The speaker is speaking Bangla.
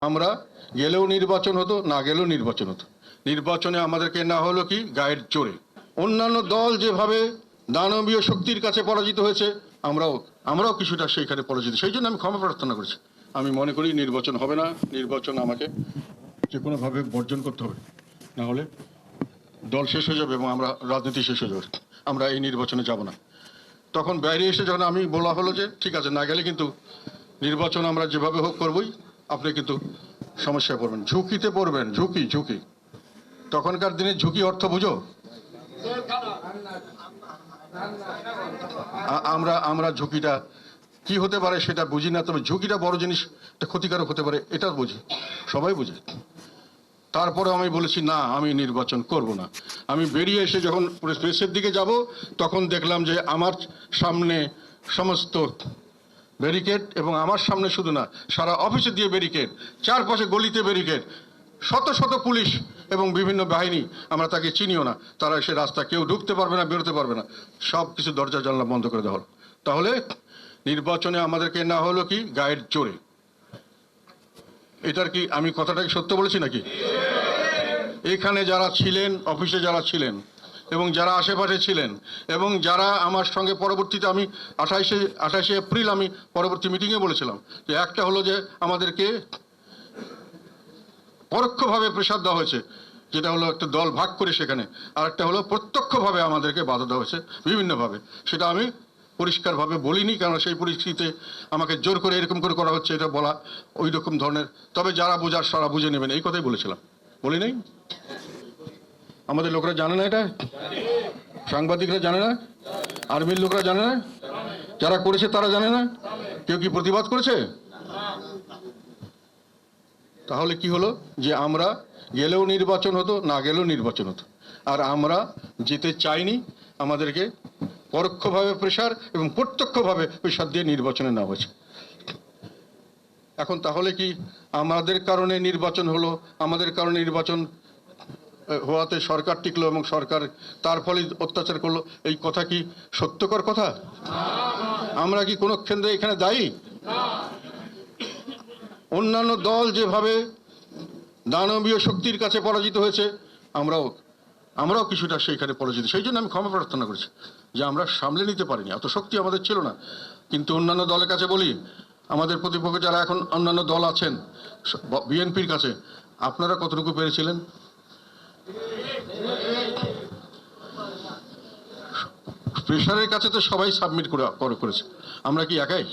আমরা গেলেও নির্বাচন হতো, না গেলেও নির্বাচন হতো। নির্বাচনে আমাদেরকে না হলো কি গায়ের জোরে। অন্যান্য দল যেভাবে দানবীয় শক্তির কাছে পরাজিত হয়েছে, আমরাও কিছুটা সেইখানে পরাজিত। সেই জন্য আমি ক্ষমা প্রার্থনা করেছি। আমি মনে করি নির্বাচন হবে না, নির্বাচন আমাকে যে কোনোভাবে বর্জন করতে হবে, না হলে দল শেষ হয়ে যাবে এবং আমরা রাজনীতি শেষ হয়ে যাবে। আমরা এই নির্বাচনে যাব না। তখন বাইরে এসে যখন আমি বলা হলো যে ঠিক আছে, না গেলে কিন্তু নির্বাচন আমরা যেভাবে হোক করবই, আপনি কিন্তু সমস্যায় পড়বেন, ঝুঁকিতে পড়বেন। ঝুঁকি ঝুঁকি তখনকার দিনে ঝুঁকি অর্থ বুঝো। আমরা ঝুঁকিটা কি হতে পারে সেটা বুঝি না, তবে ঝুঁকিটা বড় জিনিস, এটা ক্ষতিকারক হতে পারে এটা বুঝি, সবাই বুঝে। তারপরে আমি বলেছি না, আমি নির্বাচন করব না। আমি বেরিয়ে এসে যখন প্রেসের দিকে যাব, তখন দেখলাম যে আমার সামনে সমস্ত ব্যারিকেড, এবং আমার সামনে শুধু না, সারা অফিসে দিয়ে ব্যারিকেড, চারপাশে গলিতে ব্যারিকেড, শত শত পুলিশ এবং বিভিন্ন বাহিনী। আমরা তাকে চিনিও না, তারা এসে রাস্তা, কেউ ঢুকতে পারবে না, বেরোতে পারবে না, সব কিছু দরজা জানলা বন্ধ করে দেওয়া হলো। তাহলে নির্বাচনে আমাদেরকে না হলো কি গায়ের জোরে। এটার কি আমি কথাটাকে সত্য বলেছি নাকি? এখানে যারা ছিলেন, অফিসে যারা ছিলেন এবং যারা আশেপাশে ছিলেন, এবং যারা আমার সঙ্গে পরবর্তীতে, আমি 28শে এপ্রিল আমি পরবর্তী মিটিংয়ে বলেছিলাম যে একটা হলো যে আমাদেরকে পরোক্ষভাবে প্রেসার দেওয়া হয়েছে, যেটা হলো একটা দল ভাগ করে সেখানে, আর একটা হলো প্রত্যক্ষভাবে আমাদেরকে বাধা দেওয়া হয়েছে বিভিন্নভাবে। সেটা আমি পরিষ্কারভাবে বলিনি, কারণ সেই পরিস্থিতিতে আমাকে জোর করে এরকম করে করা হচ্ছে, এটা বলা ওই রকম ধরনের। তবে যারা বোঝার সারা বুঝে নেবেন, এই কথাই বলেছিলাম, বলি নাই? আমাদের লোকরা জানে না এটা, সাংবাদিকরা জানে না, আর্মির লোকরা জানে না, যারা করেছে তারা জানে না, কেউ কি প্রতিবাদ করেছে? তাহলে কি হলো যে আমরা গেলেও নির্বাচন হতো, না গেলেও নির্বাচন হতো। আর আমরা যেতে চাইনি, আমাদেরকে পরোক্ষভাবে প্রেসার এবং প্রত্যক্ষভাবে প্রেসার দিয়ে নির্বাচনে নেওয়া হয়েছে। এখন তাহলে কি আমাদের কারণে নির্বাচন হলো, আমাদের কারণে নির্বাচন হওয়াতে সরকার টিকলো এবং সরকার তার ফলে অত্যাচার করলো, এই কথা কি সত্যকর কথা? আমরা কি কোনো কেন্দ্রে এখানে দায়ী? অন্যান্য দল যেভাবে দানবীয় শক্তির কাছে পরাজিত হয়েছে, আমরাও কিছুটা সেইখানে পরাজিত। সেই জন্য আমি ক্ষমা প্রার্থনা করেছি যে আমরা সামলে নিতে পারিনি, এত শক্তি আমাদের ছিল না। কিন্তু অন্যান্য দলের কাছে বলি, আমাদের প্রতিপক্ষ যারা এখন অন্যান্য দল আছেন, বিএনপির কাছে আপনারা কতটুকু পেরেছিলেন? প্রেশারের কাছে তো সবাই সাবমিট করেছে, আমরা কি একাই?